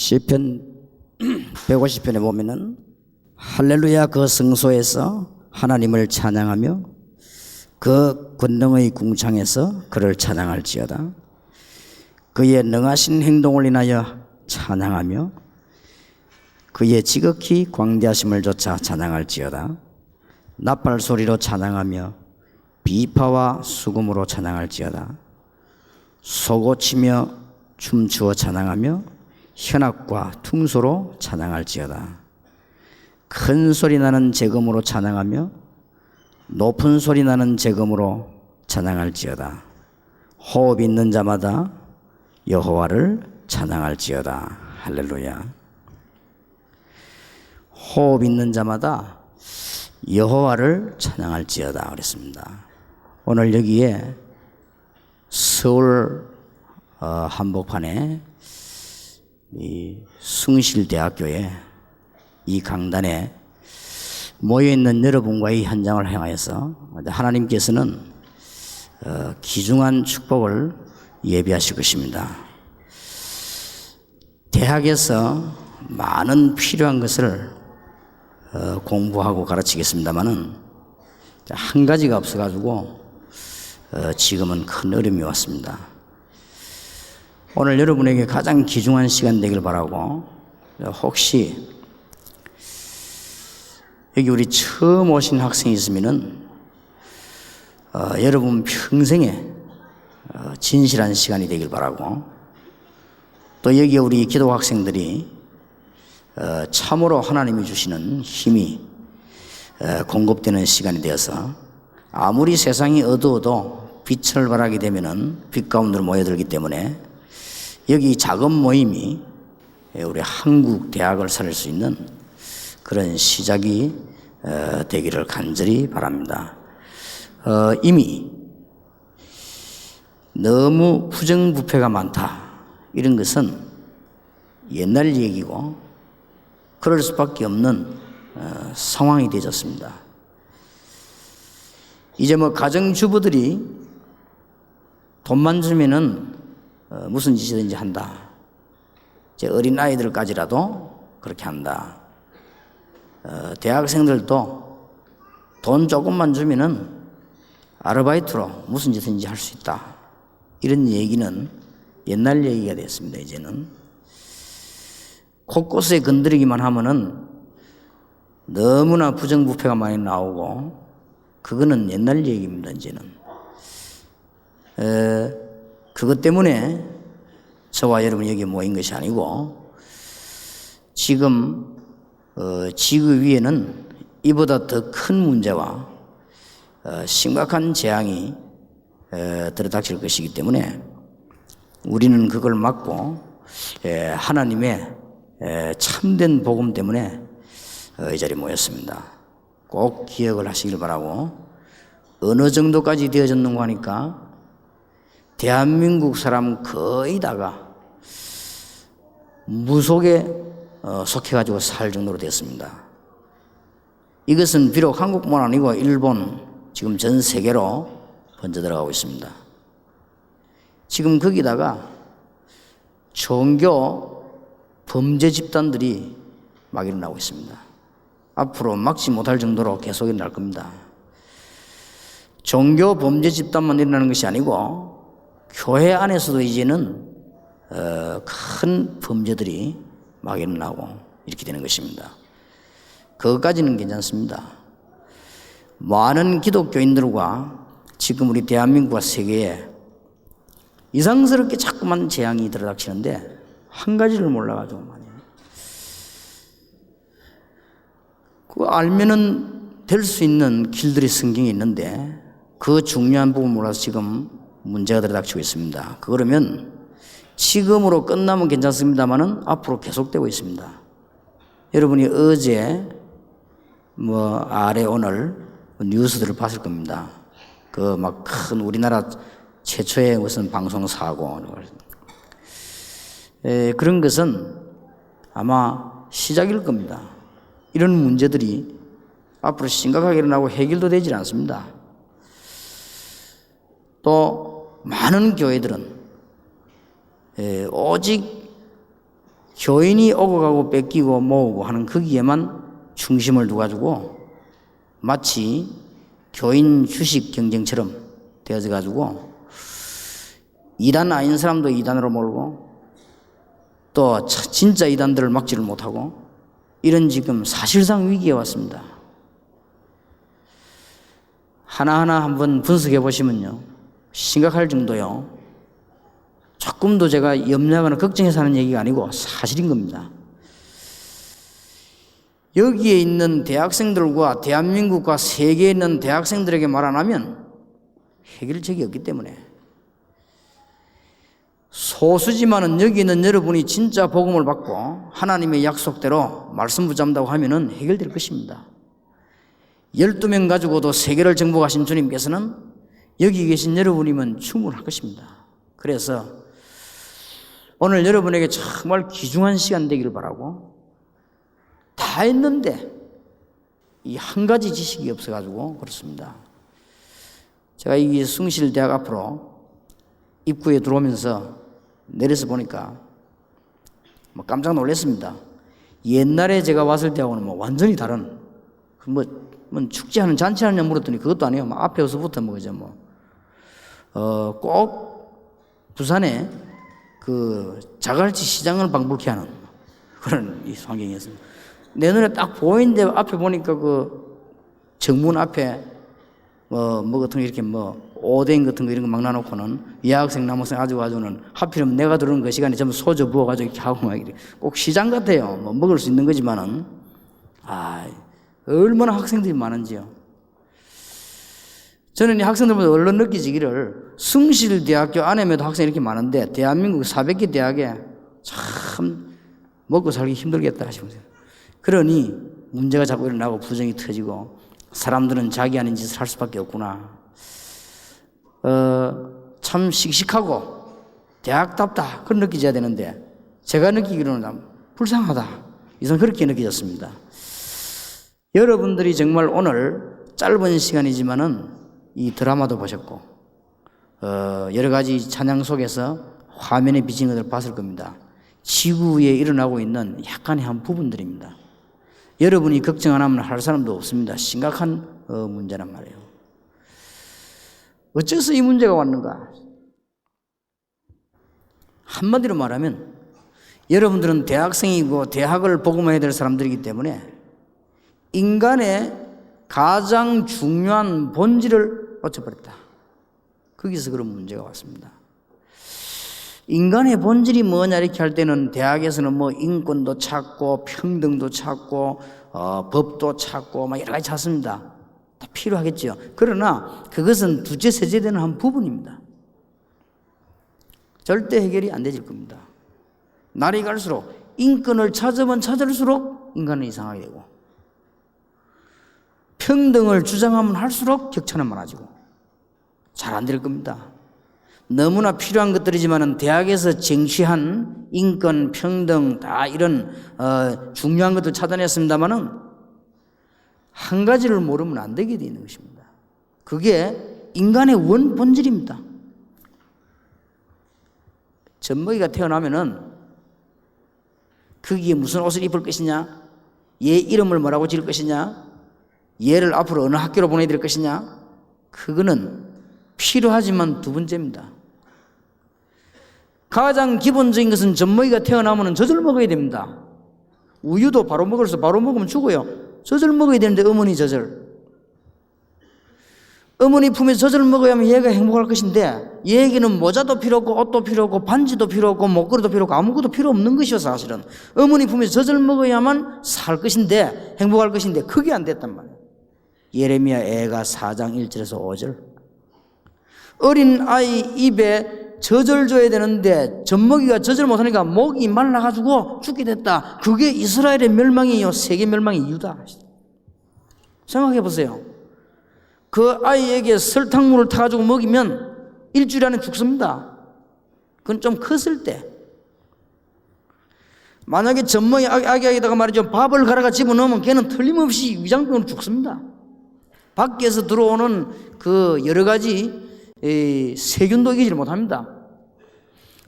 시편 150편에 보면은 할렐루야 그 성소에서 하나님을 찬양하며 그 권능의 궁창에서 그를 찬양할지어다. 그의 능하신 행동을 인하여 찬양하며 그의 지극히 광대하심을 조차 찬양할지어다. 나팔 소리로 찬양하며 비파와 수금으로 찬양할지어다. 소고치며 춤추어 찬양하며 현악과 퉁소로 찬양할지어다. 큰 소리 나는 재금으로 찬양하며 높은 소리 나는 재금으로 찬양할지어다. 호흡 있는 자마다 여호와를 찬양할지어다. 할렐루야. 호흡 있는 자마다 여호와를 찬양할지어다 그랬습니다. 오늘 여기에 서울 한복판에 이 숭실대학교에 이 강단에 모여있는 여러분과의 현장을 향하여서 하나님께서는 귀중한 축복을 예비하실 것입니다. 대학에서 많은 필요한 것을 공부하고 가르치겠습니다마는 한 가지가 없어가지고 지금은 큰 어려움이 왔습니다. 오늘 여러분에게 가장 귀중한 시간 되길 바라고, 혹시 여기 우리 처음 오신 학생이 있으면은 여러분 평생에 진실한 시간이 되길 바라고, 또 여기 우리 기도 학생들이 참으로 하나님이 주시는 힘이 공급되는 시간이 되어서 아무리 세상이 어두워도 빛을 발하게 되면은 빛 가운데로 모여들기 때문에 여기 작은 모임이 우리 한국 대학을 살릴 수 있는 그런 시작이 되기를 간절히 바랍니다. 이미 너무 부정부패가 많다, 이런 것은 옛날 얘기고 그럴 수밖에 없는 상황이 되어졌습니다. 이제 가정주부들이 돈만 주면은 무슨 짓이든지 한다. 이제 어린아이들까지라도 그렇게 한다. 대학생들도 돈 조금만 주면은 아르바이트로 무슨 짓든지 할 수 있다. 이런 얘기는 옛날 얘기가 됐습니다. 이제는 곳곳에 건드리기만 하면은 너무나 부정부패가 많이 나오고, 그거는 옛날 얘기입니다. 이제는 그것 때문에 저와 여러분이 여기 모인 것이 아니고, 지금 지구 위에는 이보다 더 큰 문제와 심각한 재앙이 들어닥칠 것이기 때문에 우리는 그걸 막고 하나님의 참된 복음 때문에 이 자리에 모였습니다. 꼭 기억을 하시길 바라고, 어느 정도까지 되어졌는가 하니까 대한민국 사람 거의 다가 무속에 속해가지고 살 정도로 됐습니다. 이것은 비록 한국뿐만 아니고 일본, 지금 전 세계로 번져 들어가고 있습니다. 지금 거기다가 종교 범죄 집단들이 막 일어나고 있습니다. 앞으로 막지 못할 정도로 계속 일어날 겁니다. 종교 범죄 집단만 일어나는 것이 아니고 교회 안에서도 이제는 큰 범죄들이 막 일어나고 이렇게 되는 것입니다. 그것까지는 괜찮습니다. 많은 기독교인들과 지금 우리 대한민국과 세계에 이상스럽게 자꾸만 재앙이 들어닥치는데 한 가지를 몰라가지고 말이에요. 그거 알면은 될 수 있는 길들이 성경에 있는데 그 중요한 부분 몰라서 지금 문제가 들어닥치고 있습니다. 그러면 지금으로 끝나면 괜찮습니다만은 앞으로 계속되고 있습니다. 여러분이 어제 아래 오늘 뉴스들을 봤을 겁니다. 그 큰 우리나라 최초의 무슨 방송사고, 그런 것은 아마 시작일 겁니다. 이런 문제들이 앞으로 심각하게 일어나고 해결도 되질 않습니다. 또 많은 교회들은 오직 교인이 오고 가고 뺏기고 모으고 하는 거기에만 중심을 둬가지고 마치 교인 주식 경쟁처럼 되어져 가지고 이단 아닌 사람도 이단으로 몰고 또 진짜 이단들을 막지를 못하고 이런 지금 사실상 위기에 왔습니다. 하나하나 한번 분석해 보시면요, 심각할 정도요. 조금도 제가 염려하거나 걱정해서 하는 얘기가 아니고 사실인 겁니다. 여기에 있는 대학생들과 대한민국과 세계에 있는 대학생들에게 말 안 하면 해결책이 없기 때문에, 소수지만은 여기 있는 여러분이 진짜 복음을 받고 하나님의 약속대로 말씀 붙잡는다고 하면은 해결될 것입니다. 12명 가지고도 세계를 정복하신 주님께서는 여기 계신 여러분이면 충분할 것입니다. 그래서 오늘 여러분에게 정말 귀중한 시간 되기를 바라고, 다 했는데 이 한 가지 지식이 없어가지고 그렇습니다. 제가 이 숭실대학 앞으로 입구에 들어오면서 내려서 보니까 깜짝 놀랐습니다. 옛날에 제가 왔을 때하고는 완전히 다른, 축제하는 잔치하느냐 물었더니 그것도 아니에요. 앞에 서부터 그죠 꼭 부산에 그 자갈치 시장을 방불케 하는 그런 이 환경이었습니다. 내 눈에 딱 보이는데 앞에 보니까 그 정문 앞에 같은 거 이렇게 오뎅 같은 거 이런 거 막 놔놓고는 여학생 남학생 아주는 하필이면 내가 들어오는 그 시간에 전부 소주 부어가지고 이렇게 하고 막 이렇게 꼭 시장 같아요. 먹을 수 있는 거지만은 얼마나 학생들이 많은지요. 저는 이 학생들보다 얼른 느끼지기를, 숭실대학교 안에도 학생이 이렇게 많은데 대한민국 400개 대학에 참 먹고 살기 힘들겠다 싶으세요. 그러니 문제가 자꾸 일어나고 부정이 터지고 사람들은 자기 아닌 짓을 할 수밖에 없구나. 참 씩씩하고 대학답다 그런 느껴져야 되는데 제가 느끼기로는 불쌍하다, 이상 그렇게 느껴졌습니다. 여러분들이 정말 오늘 짧은 시간이지만은 이 드라마도 보셨고 여러 가지 찬양 속에서 화면에 비친 것을 봤을 겁니다. 지구 위에 일어나고 있는 약간의 한 부분들입니다. 여러분이 걱정 안 하면 할 사람도 없습니다. 심각한 문제란 말이에요. 어째서 이 문제가 왔는가? 한마디로 말하면 여러분들은 대학생이고 대학을 복음해야 될 사람들이기 때문에 인간의 가장 중요한 본질을 놓쳐버렸다. 거기서 그런 문제가 왔습니다. 인간의 본질이 뭐냐 이렇게 할 때는 대학에서는 인권도 찾고 평등도 찾고 법도 찾고 여러 가지 찾습니다. 다 필요하겠죠. 그러나 그것은 두째 세째 되는 한 부분입니다. 절대 해결이 안 되질 겁니다. 날이 갈수록 인권을 찾으면 찾을수록 인간은 이상하게 되고, 평등을 주장하면 할수록 격차는 많아지고 잘 안 될 겁니다. 너무나 필요한 것들이지만은 대학에서 쟁취한 인권, 평등 다 이런 중요한 것들 찾아냈습니다만은 한 가지를 모르면 안 되게 되어 있는 것입니다. 그게 인간의 본질입니다. 젖먹이가 태어나면은 거기에 무슨 옷을 입을 것이냐, 얘 이름을 뭐라고 지을 것이냐, 얘를 앞으로 어느 학교로 보내야 될 것이냐, 그거는 필요하지만 두 번째입니다. 가장 기본적인 것은 젖먹이가 태어나면 젖을 먹어야 됩니다. 우유도 바로 먹으면 죽어요. 젖을 먹어야 되는데 어머니 젖을. 어머니 품에서 젖을 먹어야 하면 얘가 행복할 것인데 얘에게는 모자도 필요 없고 옷도 필요 없고 반지도 필요 없고 목걸이도 필요 없고 아무것도 필요 없는 것이요. 사실은 어머니 품에서 젖을 먹어야만 살 것인데 행복할 것인데 그게 안 됐단 말이에요. 예레미야 애가 4장 1절에서 5절. 어린 아이 입에 젖을 줘야 되는데 젖먹이가 젖을 못하니까 목이 말라가지고 죽게 됐다. 그게 이스라엘의 멸망이에요. 세계 멸망의 이유다. 생각해 보세요. 그 아이에게 설탕물을 타가지고 먹이면 일주일 안에 죽습니다. 그건 좀 컸을 때. 만약에 젖먹이 아기에다가 말이죠, 밥을 갈아가 집어넣으면 걔는 틀림없이 위장병으로 죽습니다. 밖에서 들어오는 그 여러 가지 세균도 이기지를 못합니다.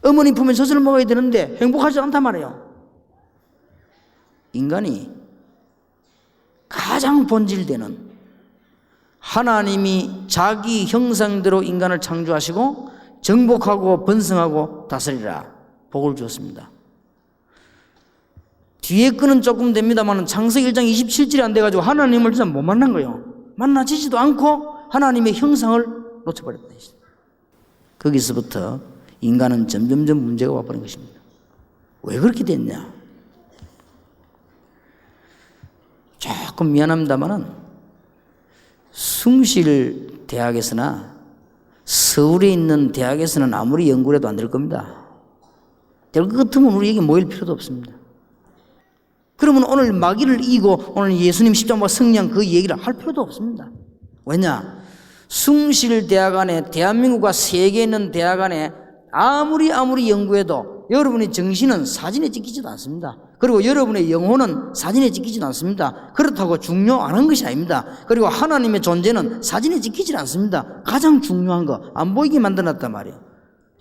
어머니 품에 젖을 먹어야 되는데 행복하지 않단 말이에요. 인간이 가장 본질되는 하나님이 자기 형상대로 인간을 창조하시고 정복하고 번성하고 다스리라 복을 주었습니다. 뒤에 거는 조금 됩니다만 창세기 1장 27절이 안 돼가지고 하나님을 진짜 못 만난 거예요. 만나지지도 않고 하나님의 형상을 놓쳐버렸다. 거기서부터 인간은 점점점 문제가 와버린 것입니다. 왜 그렇게 됐냐? 조금 미안합니다만은 숭실 대학에서나 서울에 있는 대학에서는 아무리 연구를 해도 안 될 겁니다. 될 것 같으면 우리에게 모일 필요도 없습니다. 그러면 오늘 마귀를 이기고 오늘 예수님 십자가 승리한 그 얘기를 할 필요도 없습니다. 왜냐? 숭실 대학 안에 대한민국과 세계에 있는 대학 안에 아무리 연구해도 여러분의 정신은 사진에 찍히지도 않습니다. 그리고 여러분의 영혼은 사진에 찍히지도 않습니다. 그렇다고 중요 안 한 것이 아닙니다. 그리고 하나님의 존재는 사진에 찍히지 않습니다. 가장 중요한 거 안 보이게 만들어놨단 말이에요.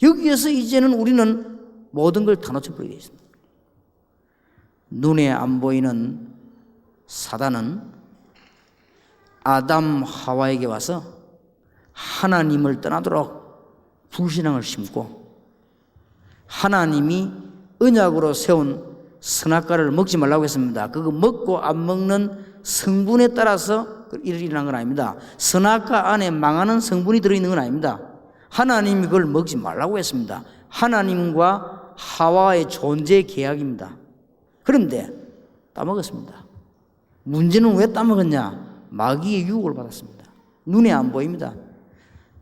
여기에서 이제는 우리는 모든 걸 다 놓쳐버리게 되어 있습니다. 눈에 안 보이는 사단은 아담 하와에게 와서 하나님을 떠나도록 불신앙을 심고 하나님이 언약으로 세운 선악과를 먹지 말라고 했습니다. 그거 먹고 안 먹는 성분에 따라서 일어난 건 아닙니다. 선악과 안에 망하는 성분이 들어있는 건 아닙니다. 하나님이 그걸 먹지 말라고 했습니다. 하나님과 하와의 존재 계약입니다. 그런데 따먹었습니다. 문제는 왜 따먹었냐? 마귀의 유혹을 받았습니다. 눈에 안 보입니다.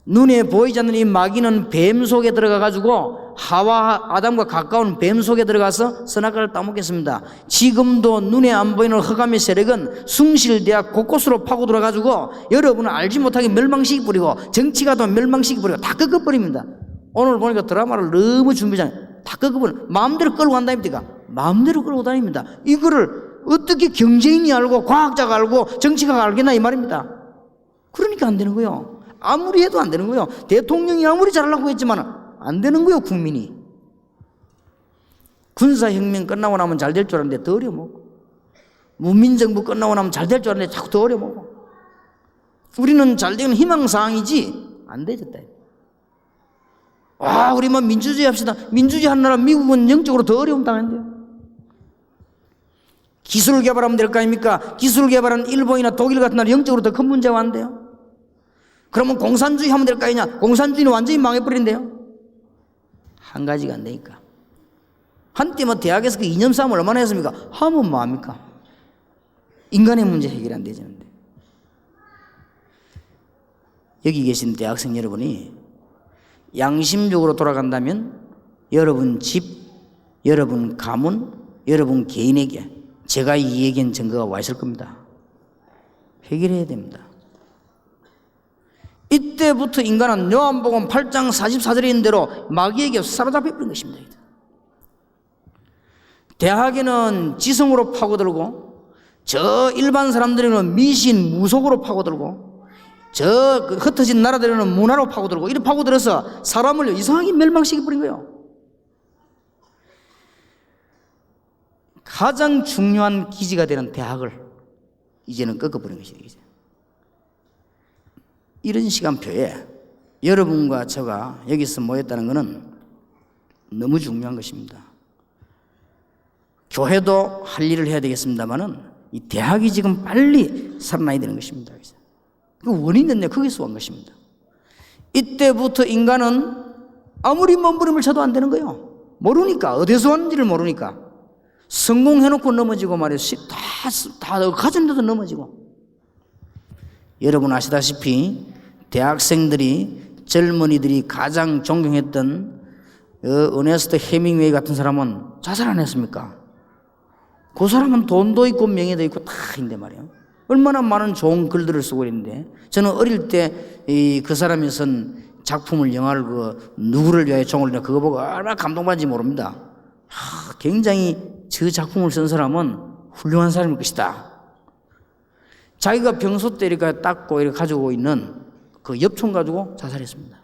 눈에 보이지 않는 이 마귀는 뱀 속에 들어가 가지고 하와 아담과 가까운 뱀 속에 들어가서 선악과를 따먹겠습니다. 지금도 눈에 안 보이는 흑암의 세력은 숭실대학 곳곳으로 파고 들어 가지고 여러분은 알지 못하게 멸망시키 뿌리고 정치가도 멸망시키 뿌리고 다 꺾어버립니다. 오늘 보니까 드라마를 너무 준비잖아요. 다 꺾어버려. 마음대로 끌고 간다입니까? 마음대로 끌고 다닙니다. 이거를 어떻게 경제인이 알고 과학자가 알고 정치가가 알겠나 이 말입니다. 그러니까 안 되는 거예요. 아무리 해도 안 되는 거예요. 대통령이 아무리 잘하려고 했지만 안 되는 거예요. 국민이. 군사혁명 끝나고 나면 잘 될 줄 알았는데 더 어려먹고, 문민정부 끝나고 나면 잘 될 줄 알았는데 자꾸 더 어려먹고, 우리는 잘 되는 희망사항이지 안 되졌다. 와, 우리만 민주주의 합시다. 민주주의 하는 나라 미국은 영적으로 더 어려움 당한대요. 기술 개발하면 될 거 아닙니까? 기술 개발은 일본이나 독일 같은 나라 영적으로 더 큰 문제가 왔는데요. 그러면 공산주의 하면 될 거 아니냐? 공산주의는 완전히 망해버린대요. 한 가지가 안 되니까. 한때 뭐 대학에서 그 이념 싸움을 얼마나 했습니까? 하면 뭐합니까? 인간의 문제 해결이 안 되지는데. 여기 계신 대학생 여러분이 양심적으로 돌아간다면 여러분 집, 여러분 가문, 여러분 개인에게 제가 이 얘기한 증거가 와 있을 겁니다. 해결해야 됩니다. 이때부터 인간은 요한복음 8장 44절에 있는 대로 마귀에게 사로잡혀 버린 것입니다. 대학에는 지성으로 파고들고 저 일반 사람들에는 미신 무속으로 파고들고 저 흩어진 나라들에는 문화로 파고들고 이렇게 파고들어서 사람을 이상하게 멸망시켜버린 거예요. 가장 중요한 기지가 되는 대학을 이제는 꺾어버린 것이죠. 이런 시간표에 여러분과 저가 여기서 모였다는 것은 너무 중요한 것입니다. 교회도 할 일을 해야 되겠습니다만은 이 대학이 지금 빨리 살아나야 되는 것입니다. 그 원인은요, 거기서 온 것입니다. 이때부터 인간은 아무리 몸부림을 쳐도 안 되는 거예요. 모르니까, 어디서 왔는지를 모르니까. 성공해놓고 넘어지고 말이에요. 다 가졌는데도 넘어지고. 여러분 아시다시피 대학생들이, 젊은이들이 가장 존경했던 어네스트 해밍웨이 같은 사람은 자살 안 했습니까? 그 사람은 돈도 있고 명예도 있고 다 있는데 말이에요. 얼마나 많은 좋은 글들을 쓰고 있는데, 저는 어릴 때 그 사람이 쓴 작품을, 영화를 누구를 위하여 종을 위하여 그거 보고 얼마나 감동받는지 모릅니다. 굉장히 저 작품을 쓴 사람은 훌륭한 사람일 것이다. 자기가 병소 때 이렇게 닦고 이렇게 가지고 있는 그 엽총 가지고 자살했습니다.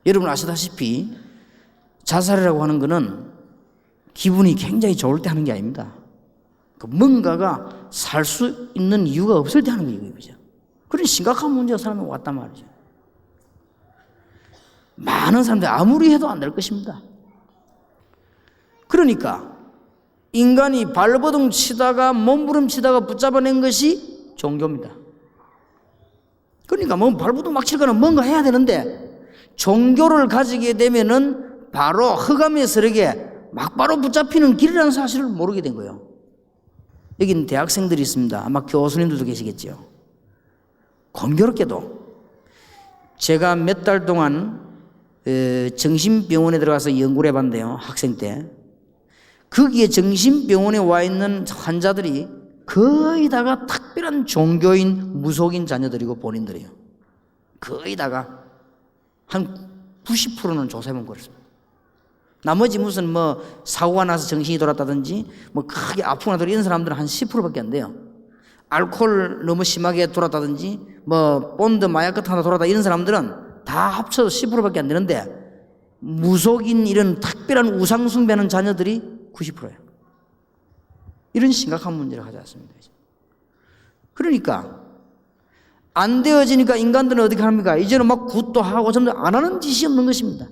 여러분 아시다시피 자살이라고 하는 것은 기분이 굉장히 좋을 때 하는 게 아닙니다. 뭔가가 살 수 있는 이유가 없을 때 하는 거예요. 그런 심각한 문제가 사람이 왔단 말이죠. 많은 사람들이 아무리 해도 안 될 것입니다. 그러니까 인간이 발버둥 치다가 몸부림 치다가 붙잡아낸 것이 종교입니다. 그러니까 뭐 발버둥 막 칠 거는 뭔가 해야 되는데 종교를 가지게 되면은 바로 흑암의 세력에 막바로 붙잡히는 길이라는 사실을 모르게 된 거예요. 여기는 대학생들이 있습니다. 아마 교수님들도 계시겠죠. 공교롭게도 제가 몇 달 동안 정신병원에 들어가서 연구를 해봤는데요. 학생 때. 거기에 정신병원에 와 있는 환자들이 거의 다가 특별한 종교인, 무속인 자녀들이고 본인들이에요. 거의 다가 한 90%는 조사해본 거였습니다. 나머지 무슨 뭐 사고가 나서 정신이 돌았다든지 뭐 크게 아프거나 이런 사람들은 한 10%밖에 안 돼요. 알코올 너무 심하게 돌았다든지 뭐 본드 마약 같은 하나 돌았다 이런 사람들은 다 합쳐서 10%밖에 안 되는데 무속인 이런 특별한 우상 숭배하는 자녀들이 90%예요. 이런 심각한 문제를 가져왔습니다. 그러니까 안 되어지니까 인간들은 어떻게 합니까? 이제는 막 굿도 하고 점점 안 하는 짓이 없는 것입니다.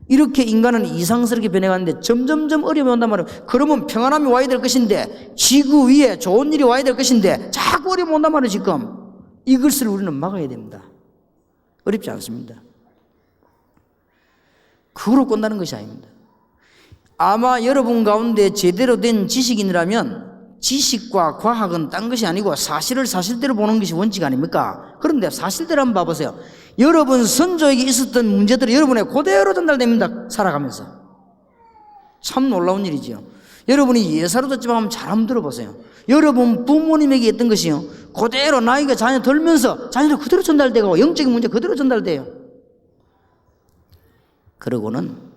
이렇게 인간은 이상스럽게 변해가는데 점점점 어려움이 온단 말이에요. 그러면 평안함이 와야 될 것인데 지구 위에 좋은 일이 와야 될 것인데 자꾸 어려움이 온단 말이에요. 지금 이것을 우리는 막아야 됩니다. 어렵지 않습니다. 그거로 끝나는 것이 아닙니다. 아마 여러분 가운데 제대로 된 지식인이라면 지식과 과학은 딴 것이 아니고 사실을 사실대로 보는 것이 원칙 아닙니까? 그런데 사실대로 한번 봐보세요. 여러분 선조에게 있었던 문제들이 여러분에 그대로 전달됩니다. 살아가면서. 참 놀라운 일이지요. 여러분이 예사로 듣지만 한번 잘 한번 들어보세요. 여러분 부모님에게 했던 것이요. 그대로 나이가 자녀 들면서 자녀들 그대로 전달되고 영적인 문제 그대로 전달돼요. 그러고는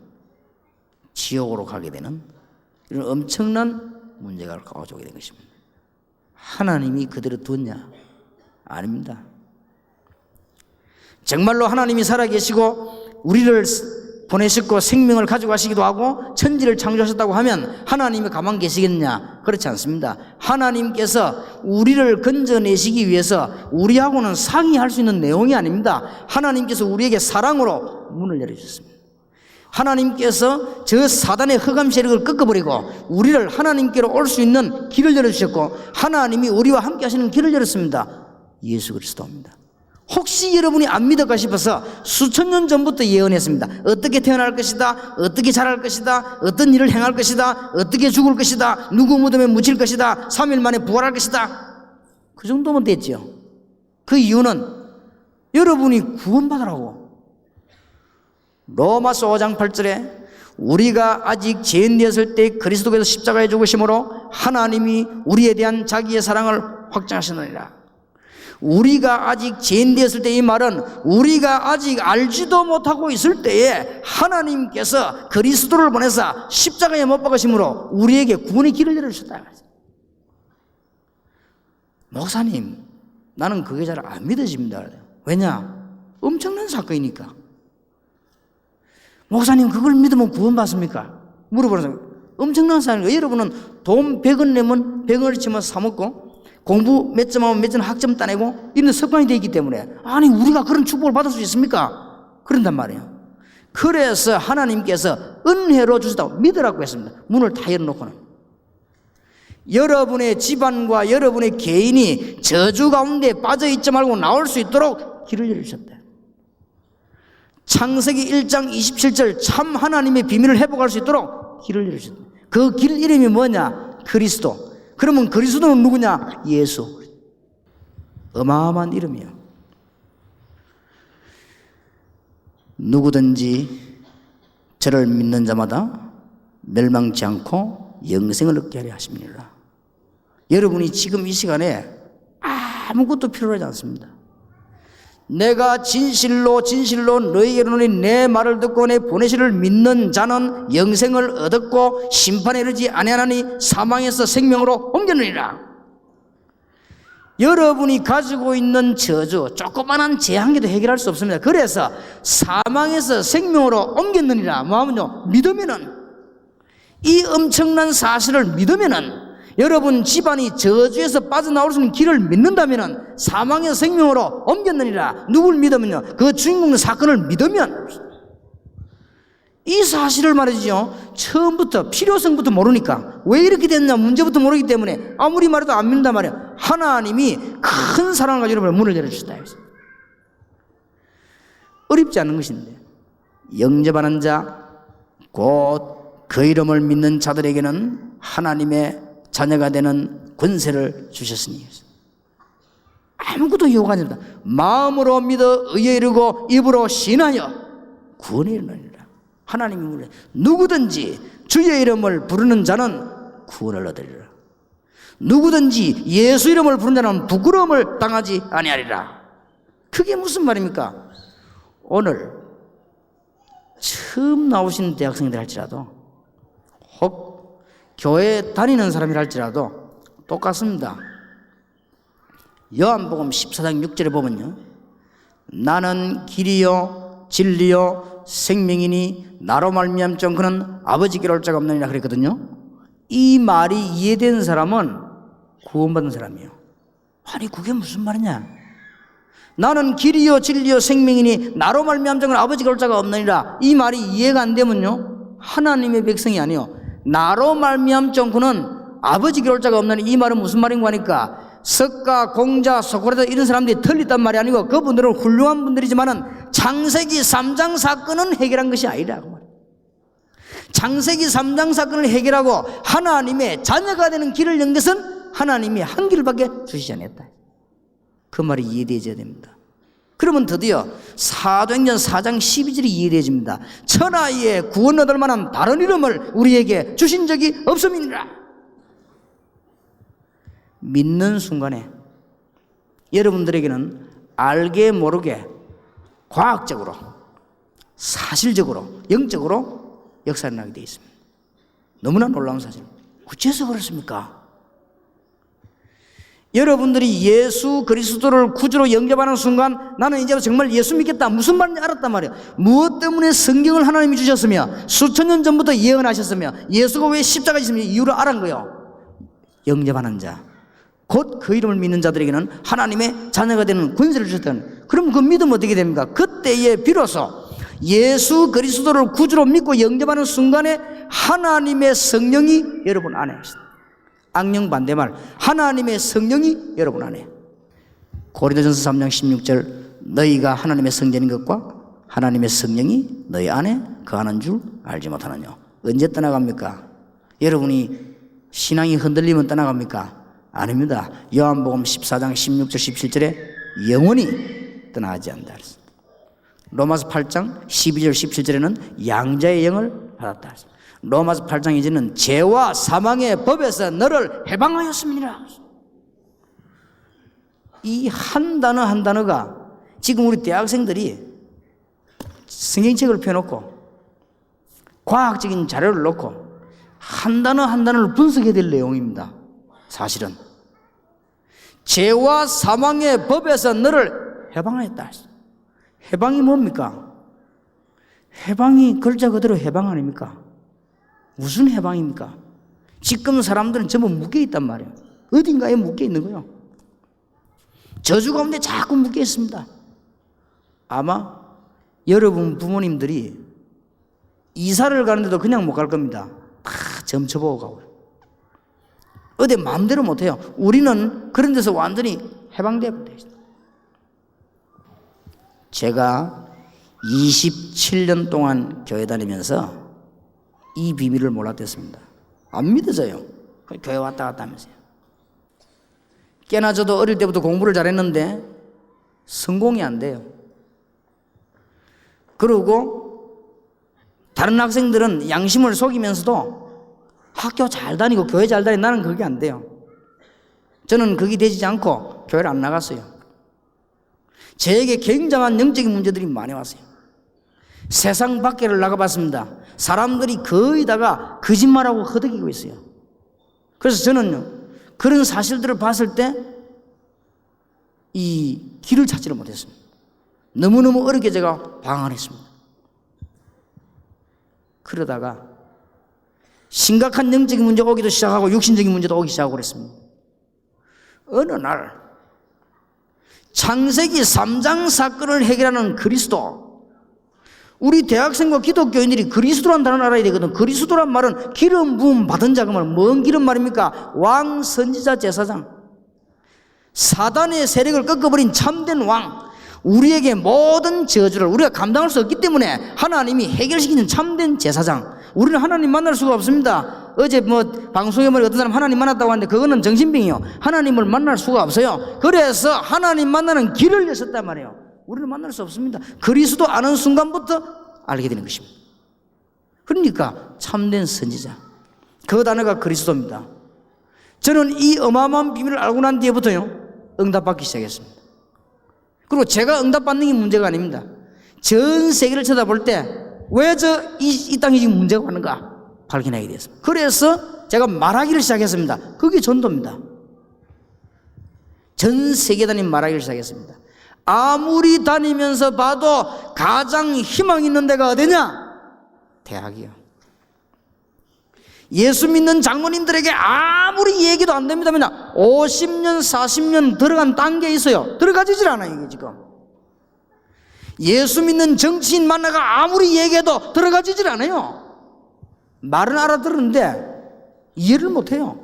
지옥으로 가게 되는 이런 엄청난 문제가 가져오게 된 것입니다. 하나님이 그대로 두었냐? 아닙니다. 정말로 하나님이 살아계시고 우리를 보내셨고 생명을 가져가시기도 하고 천지를 창조하셨다고 하면 하나님이 가만 계시겠냐? 그렇지 않습니다. 하나님께서 우리를 건져내시기 위해서 우리하고는 상의할 수 있는 내용이 아닙니다. 하나님께서 우리에게 사랑으로 문을 열어주셨습니다. 하나님께서 저 사단의 흑암 세력을 꺾어버리고 우리를 하나님께로 올 수 있는 길을 열어주셨고 하나님이 우리와 함께 하시는 길을 열었습니다. 예수 그리스도입니다. 혹시 여러분이 안 믿을까 싶어서 수천 년 전부터 예언했습니다. 어떻게 태어날 것이다, 어떻게 자랄 것이다, 어떤 일을 행할 것이다, 어떻게 죽을 것이다, 누구 무덤에 묻힐 것이다, 3일 만에 부활할 것이다. 그 정도면 됐죠. 그 이유는 여러분이 구원받으라고. 로마서 5장 8절에 우리가 아직 죄인 되었을 때 그리스도께서 십자가에 죽으심으로 하나님이 우리에 대한 자기의 사랑을 확증하시느니라. 우리가 아직 죄인 되었을 때 이 말은 우리가 아직 알지도 못하고 있을 때에 하나님께서 그리스도를 보내사 십자가에 못 박으심으로 우리에게 구원의 길을 열어주셨다. 목사님, 나는 그게 잘 안 믿어집니다. 왜냐? 엄청난 사건이니까. 목사님, 그걸 믿으면 구원받습니까? 물어보는 엄청난 사건이에요. 여러분은 돈 100원 내면 100원을 치면 사먹고 공부 몇 점 하면 몇 점 학점 따내고 이런 습관이 되어 있기 때문에 아니 우리가 그런 축복을 받을 수 있습니까? 그런단 말이에요. 그래서 하나님께서 은혜로 주셨다고 믿으라고 했습니다. 문을 다 열어놓고는 여러분의 집안과 여러분의 개인이 저주 가운데 빠져있지 말고 나올 수 있도록 길을 열어주셨다. 창세기 1장 27절 참 하나님의 비밀을 회복할 수 있도록 길을 열어주셨다. 그 길 이름이 뭐냐? 그리스도. 그러면 그리스도는 누구냐? 예수. 어마어마한 이름이에요. 누구든지 저를 믿는 자마다 멸망치 않고 영생을 얻게 하려 하십니다. 여러분이 지금 이 시간에 아무것도 필요하지 않습니다. 내가 진실로 너희에게 이르노니 내 말을 듣고 내 보내시를 믿는 자는 영생을 얻었고 심판에 이르지 아니하나니 사망에서 생명으로 옮겼느니라. 여러분이 가지고 있는 저주 조그만한 죄 한 개도 해결할 수 없습니다. 그래서 사망에서 생명으로 옮겼느니라. 뭐하면요? 믿으면은 이 엄청난 사실을 믿으면은 여러분 집안이 저주에서 빠져나올 수 있는 길을 믿는다면 사망의 생명으로 옮겼느니라. 누굴 믿으면요, 그 주인공 사건을 믿으면, 이 사실을 말이죠, 처음부터 필요성부터 모르니까, 왜 이렇게 됐냐 문제부터 모르기 때문에 아무리 말해도 안 믿는단 말이야. 하나님이 큰 사랑을 가지고 여러분의 문을 열어주셨다. 어렵지 않은 것인데, 영접하는 자, 곧 그 이름을 믿는 자들에게는 하나님의 자녀가 되는 권세를 주셨으니, 아무것도 요구하지 않는다. 마음으로 믿어 의에 이르고 입으로 신하여 구원에 이르느니라. 하나님이 물으 누구든지 주의 이름을 부르는 자는 구원을 얻으리라. 누구든지 예수 이름을 부르는 자는 부끄러움을 당하지 아니하리라. 그게 무슨 말입니까? 오늘 처음 나오신 대학생들 할지라도, 혹 교회 다니는 사람이라 할지라도 똑같습니다. 요한복음 14장 6절에 보면요, 나는 길이요 진리요 생명이니 나로 말미암지 그는 아버지께로 올 자가 없느니라 그랬거든요. 이 말이 이해된 사람은 구원받은 사람이에요. 아니 그게 무슨 말이냐? 나는 길이요 진리요 생명이니 나로 말미암지 그는 아버지께로 올 자가 없느니라. 이 말이 이해가 안 되면요, 하나님의 백성이 아니요, 나로 말미암지 그는 아버지께로 올 자가 없느니, 이 말은 무슨 말인가 하니까, 석가, 공자, 소크라테 이런 사람들이 틀렸단 말이 아니고 그분들은 훌륭한 분들이지만은 창세기 3장 사건은 해결한 것이 아니라. 창세기 3장 사건을 해결하고 하나님의 자녀가 되는 길을 연 것은 하나님이 한 길밖에 주시지 않았다. 그 말이 이해되어야 됩니다. 그러면 드디어 사도행전 4장 12절이 이해되어집니다. 천하에 구원 얻을 만한 다른 이름을 우리에게 주신 적이 없음이니라. 믿는 순간에 여러분들에게는 알게 모르게 과학적으로, 사실적으로, 영적으로 역사를 나게 되어 있습니다. 너무나 놀라운 사실. 어째서 그렇습니까? 여러분들이 예수 그리스도를 구주로 영접하는 순간 나는 이제 정말 예수 믿겠다, 무슨 말인지 알았단 말이에요. 무엇 때문에 성경을 하나님이 주셨으며 수천 년 전부터 예언하셨으며 예수가 왜 십자가에 있으며 이유를 알은 거예요. 영접하는 자, 곧 그 이름을 믿는 자들에게는 하나님의 자녀가 되는 권세를 주셨다는. 그럼 그 믿으면 어떻게 됩니까? 그때에 비로소 예수 그리스도를 구주로 믿고 영접하는 순간에 하나님의 성령이 여러분 안에 있습니다. 악령 반대말, 하나님의 성령이 여러분 안에. 고린도전서 3장 16절, 너희가 하나님의 성전인 것과 하나님의 성령이 너희 안에 거하는 줄 알지 못하느냐. 언제 떠나갑니까? 여러분이 신앙이 흔들리면 떠나갑니까? 아닙니다. 요한복음 14장 16절 17절에 영원히 떠나지 않는다. 로마서 8장 12절 17절에는 양자의 영을 받았다. 로마서 8장 이제는 죄와 사망의 법에서 너를 해방하였습니다. 이 한 단어 한 단어가 지금 우리 대학생들이 성경책을 펴놓고 과학적인 자료를 놓고 한 단어 한 단어를 분석해야 될 내용입니다. 사실은 죄와 사망의 법에서 너를 해방하였다. 해방이 뭡니까? 해방이 글자 그대로 해방 아닙니까? 무슨 해방입니까? 지금 사람들은 전부 묶여있단 말이에요. 어딘가에 묶여있는 거예요. 저주 가운데 자꾸 묶여있습니다. 아마 여러분 부모님들이 이사를 가는데도 그냥 못 갈 겁니다. 다 점쳐보고 가고 어디 마음대로 못해요. 우리는 그런 데서 완전히 해방되어 있어요. 제가 27년 동안 교회 다니면서 이 비밀을 몰랐댔습니다. 안 믿어져요. 교회 왔다 갔다 하면서요. 꽤나 저도 어릴 때부터 공부를 잘했는데 성공이 안 돼요. 그리고 다른 학생들은 양심을 속이면서도 학교 잘 다니고 교회 잘 다니고 나는 그게 안 돼요. 저는 그게 되지 않고 교회를 안 나갔어요. 저에게 굉장한 영적인 문제들이 많이 왔어요. 세상 밖에를 나가봤습니다. 사람들이 거의 다가 거짓말하고 허덕이고 있어요. 그래서 저는 그런 사실들을 봤을 때 이 길을 찾지를 못했습니다. 너무너무 어렵게 제가 방황했습니다. 그러다가 심각한 영적인 문제가 오기도 시작하고 육신적인 문제도 오기 시작하고 그랬습니다. 어느 날 창세기 3장 사건을 해결하는 그리스도, 우리 대학생과 기독교인들이 그리스도란 단어를 알아야 되거든. 그리스도란 말은 기름 부음 받은 자가 말, 뭔 기름 말입니까? 왕, 선지자, 제사장, 사단의 세력을 꺾어버린 참된 왕, 우리에게 모든 저주를 우리가 감당할 수 없기 때문에 하나님이 해결시키는 참된 제사장. 우리는 하나님 만날 수가 없습니다. 어제 방송에 어떤 사람 하나님 만났다고 하는데 그거는 정신병이요. 하나님을 만날 수가 없어요. 그래서 하나님 만나는 길을 여셨단 말이에요. 우리는 만날 수 없습니다. 그리스도 아는 순간부터 알게 되는 것입니다. 그러니까 참된 선지자, 그 단어가 그리스도입니다. 저는 이 어마어마한 비밀을 알고 난 뒤에부터요 응답받기 시작했습니다. 그리고 제가 응답받는 게 문제가 아닙니다. 전 세계를 쳐다볼 때 왜 이 땅에 지금 문제가 많은가 발견하게 되었습니다. 그래서 제가 말하기를 시작했습니다. 그게 전도입니다. 전 세계 다니며 말하기를 시작했습니다. 아무리 다니면서 봐도 가장 희망 있는 데가 어디냐? 대학이요. 예수 믿는 장로님들에게 아무리 얘기도 안 됩니다. 50년 40년 들어간 단계에 있어요. 들어가지질 않아요 이게 지금. 예수 믿는 정치인 만나가 아무리 얘기해도 들어가지질 않아요. 말은 알아들었는데 이해를 못해요.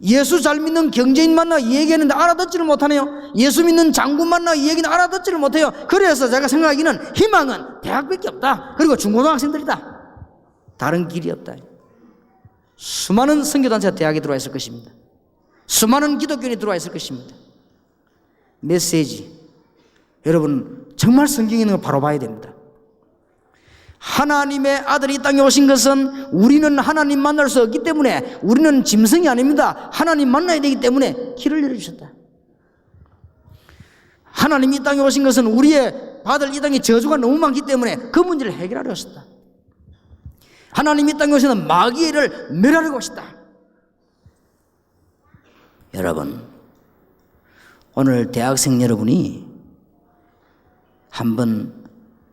예수 잘 믿는 경제인 만나 얘기했는데 알아듣지를 못하네요. 예수 믿는 장군 만나 얘기는 알아듣지를 못해요. 그래서 제가 생각하기는 희망은 대학밖에 없다. 그리고 중고등학생들이다. 다른 길이 없다. 수많은 선교단체가 대학에 들어와 있을 것입니다. 수많은 기독교인이 들어와 있을 것입니다. 메시지, 여러분 정말 성경에 있는 거 바로 봐야 됩니다. 하나님의 아들이 이 땅에 오신 것은 우리는 하나님 만날 수 없기 때문에, 우리는 짐승이 아닙니다. 하나님 만나야 되기 때문에 길을 열어주셨다. 하나님이 이 땅에 오신 것은 우리의 받을 이 땅에 저주가 너무 많기 때문에 그 문제를 해결하려 하셨다. 하나님이 이 땅에 오시는 마귀를 멸하려고 하셨다. 여러분, 오늘 대학생 여러분이 한번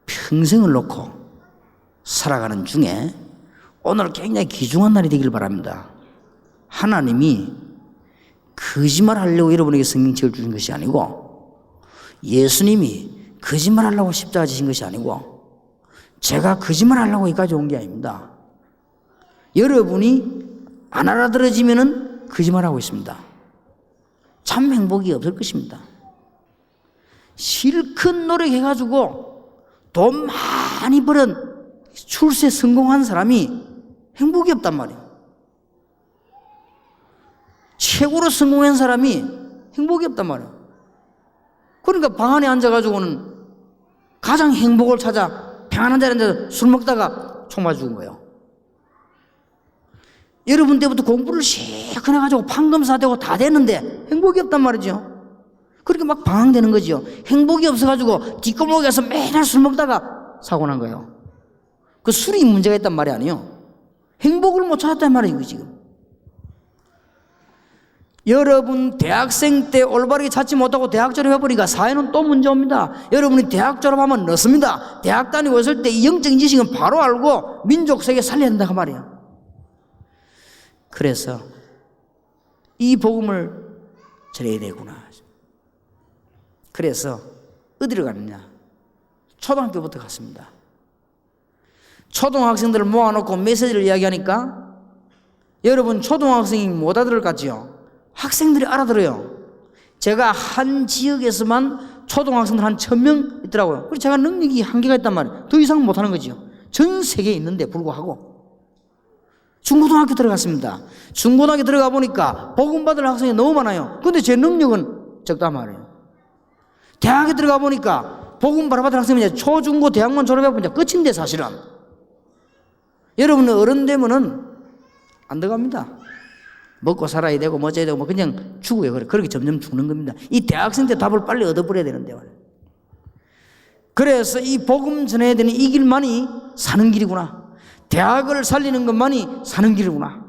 평생을 놓고 살아가는 중에 오늘 굉장히 귀중한 날이 되길 바랍니다. 하나님이 거짓말 하려고 여러분에게 성경책을 주신 것이 아니고, 예수님이 거짓말 하려고 십자가 지신 것이 아니고, 제가 거짓말 하려고 여기까지 온 게 아닙니다. 여러분이 안 알아들어지면은 거짓말하고 있습니다. 참 행복이 없을 것입니다. 실컷 노력해가지고 돈 많이 벌은 출세 성공한 사람이 행복이 없단 말이에요. 최고로 성공한 사람이 행복이 없단 말이에요. 그러니까 방 안에 앉아가지고는 가장 행복을 찾아 평안한 자리에 앉아서 술 먹다가 총 맞아 죽은 거예요. 여러분 때부터 공부를 실컷 해가지고 판검사되고 다 됐는데 행복이 없단 말이죠. 그렇게 막 방황되는 거죠. 행복이 없어가지고 뒷골목에서 매일 술 먹다가 사고 난 거예요. 그 술이 문제가 있단 말이 아니에요. 행복을 못 찾았단 말이에요 지금. 여러분 대학생 때 올바르게 찾지 못하고 대학 졸업해버리니까 사회는 또 문제 옵니다. 여러분이 대학 졸업하면 넣습니다. 대학 다니고 있을 때 이 영적인 지식은 바로 알고 민족 세계 살려야 된다고 말이에요. 그래서 이 복음을 전해야 되구나. 그래서 어디로 가느냐? 초등학교부터 갔습니다. 초등학생들을 모아놓고 메시지를 이야기하니까 여러분 초등학생이 못 알아들을 것 같지요? 학생들이 알아들어요. 제가 한 지역에서만 초등학생들 한 1000명 있더라고요. 그래서 제가 능력이 한계가 있단 말이에요. 더 이상 못하는 거지요. 전 세계에 있는데 불구하고 중고등학교 들어갔습니다. 중고등학교 들어가 보니까 복음 받을 학생이 너무 많아요. 근데 제 능력은 적단 말이에요. 대학에 들어가 보니까 복음 바로 받을 학생이 초중고 대학만 졸업해보면 끝인데 사실은. 여러분은 어른 되면은 안 들어갑니다. 먹고 살아야 되고 뭐 어쩌야 되고 뭐 그냥 죽어요. 그렇게 점점 죽는 겁니다. 이 대학생 때 답을 빨리 얻어버려야 되는데 말이에요. 그래서 이 복음 전해야 되는 이 길만이 사는 길이구나. 대학을 살리는 것만이 사는 길이구나.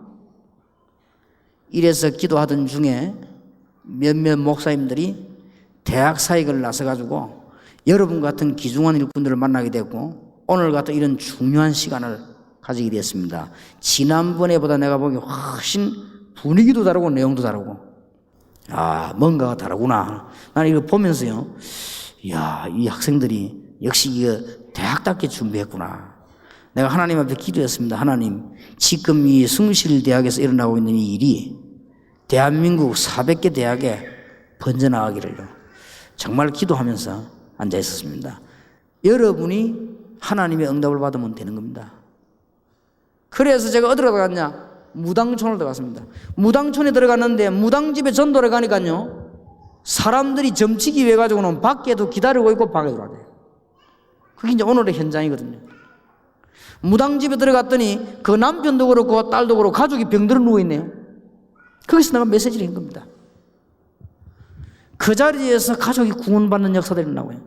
이래서 기도하던 중에 몇몇 목사님들이 대학 사역을 나서가지고 여러분 같은 귀중한 일꾼들을 만나게 됐고 오늘 같은 이런 중요한 시간을 가지게 되었습니다. 지난번에보다 내가 보기 훨씬 분위기도 다르고 내용도 다르고, 뭔가가 다르구나. 나는 이거 보면서요, 이야, 이 학생들이 역시 이거 대학답게 준비했구나. 내가 하나님 앞에 기도했습니다. 하나님, 지금 이 숭실대학에서 일어나고 있는 이 일이 대한민국 400개 대학에 번져나가기를요. 정말 기도하면서 앉아 있었습니다. 여러분이 하나님의 응답을 받으면 되는 겁니다. 그래서 제가 어디로 들어갔냐? 무당촌을 들어갔습니다. 무당촌에 들어갔는데 무당집에 전도를 가니까요, 사람들이 점치기 위해 가지고는 밖에도 기다리고 있고 방에 들어가요. 그게 이제 오늘의 현장이거든요. 무당집에 들어갔더니 그 남편도 그렇고 딸도 그렇고 가족이 병들어 누워있네요. 거기서 내가 메시지를 한 겁니다. 그 자리에서 가족이 구원받는 역사들이 일어나고요.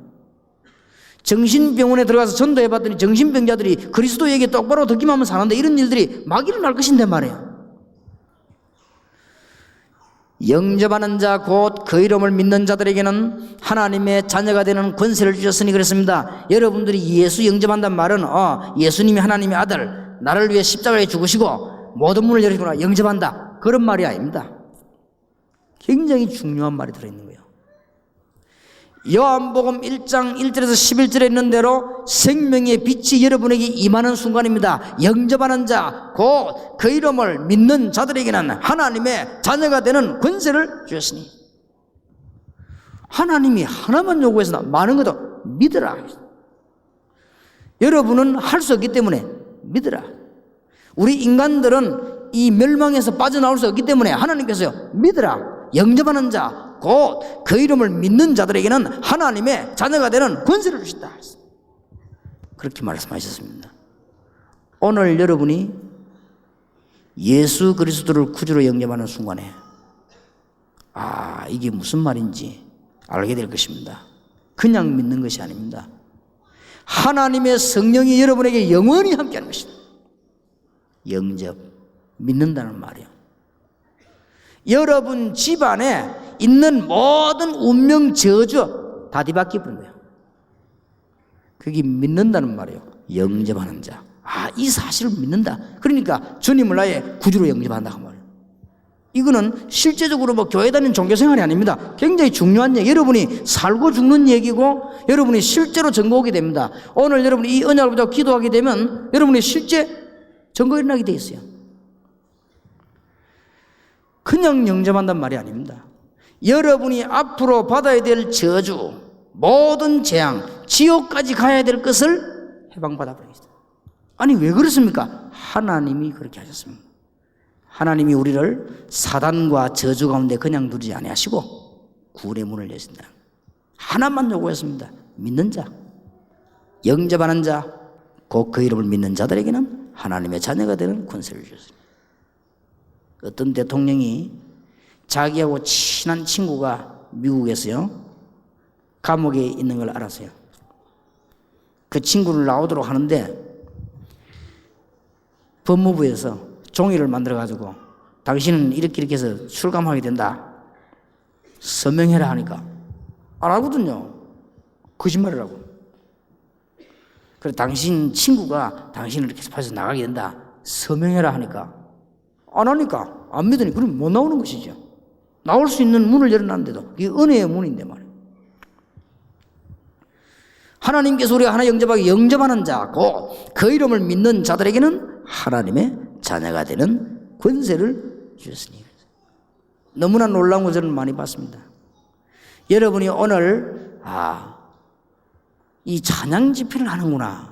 정신병원에 들어가서 전도해봤더니 정신병자들이 그리스도 얘기 똑바로 듣기만 하면 사는데 이런 일들이 막 일어날 것인데 말이에요. 영접하는 자 곧 그 이름을 믿는 자들에게는 하나님의 자녀가 되는 권세를 주셨으니 그랬습니다. 여러분들이 예수 영접한다는 말은 예수님이 하나님의 아들, 나를 위해 십자가에 죽으시고 모든 문을 열어주구나 영접한다, 그런 말이 아닙니다. 굉장히 중요한 말이 들어있는 거예요. 요한복음 1장 1절에서 11절에 있는 대로 생명의 빛이 여러분에게 임하는 순간입니다. 영접하는 자 곧 그 이름을 믿는 자들에게는 하나님의 자녀가 되는 권세를 주셨으니, 하나님이 하나만 요구해서 많은 것도 믿으라. 여러분은 할 수 없기 때문에 믿으라. 우리 인간들은 이 멸망에서 빠져나올 수 없기 때문에 하나님께서요, 믿으라. 영접하는 자 곧 그 이름을 믿는 자들에게는 하나님의 자녀가 되는 권세를 주신다. 그렇게 말씀하셨습니다. 오늘 여러분이 예수 그리스도를 구주로 영접하는 순간에 이게 무슨 말인지 알게 될 것입니다. 그냥 믿는 것이 아닙니다. 하나님의 성령이 여러분에게 영원히 함께하는 것입니다. 영접, 믿는다는 말이에요. 여러분 집안에 있는 모든 운명 저주 다 뒤바뀌어 버린 거예요. 그게 믿는다는 말이에요. 영접하는 자. 이 사실을 믿는다. 그러니까 주님을 나의 구주로 영접한다 그 말이에요. 이거는 실제적으로 교회 다니는 종교생활이 아닙니다. 굉장히 중요한 얘기. 여러분이 살고 죽는 얘기고 여러분이 실제로 증거하게 됩니다. 오늘 여러분이 이 언약을 붙잡고 기도하게 되면 여러분이 실제 증거 일어나게 돼 있어요. 그냥 영접한단 말이 아닙니다. 여러분이 앞으로 받아야 될 저주, 모든 재앙, 지옥까지 가야 될 것을 해방받아 버리겠습니다. 아니 왜 그렇습니까? 하나님이 그렇게 하셨습니다. 하나님이 우리를 사단과 저주 가운데 그냥 두지 아니하시고 구원의 문을 여신다. 하나만 요구했습니다. 믿는 자, 영접하는 자, 곧 그 이름을 믿는 자들에게는 하나님의 자녀가 되는 권세를 주셨습니다. 어떤 대통령이 자기하고 친한 친구가 미국에서요 감옥에 있는 걸 알았어요. 그 친구를 나오도록 하는데 법무부에서 종이를 만들어 가지고 당신은 이렇게 해서 출감하게 된다, 서명해라 하니까 안 하거든요. 거짓말이라고. 그래서 당신 친구가 당신을 이렇게 해서 나가게 된다, 서명해라 하니까 안 하니까 안 믿으니 그럼 못 나오는 것이죠. 나올 수 있는 문을 열어놨는데도 이게 은혜의 문인데 말이에요. 하나님께서 우리가 하나 영접하게 영접하는 자, 곧 그 이름을 믿는 자들에게는 하나님의 자녀가 되는 권세를 주셨으니. 너무나 놀라운 거 저는 많이 봤습니다. 여러분이 오늘 이 찬양 집회를 하는구나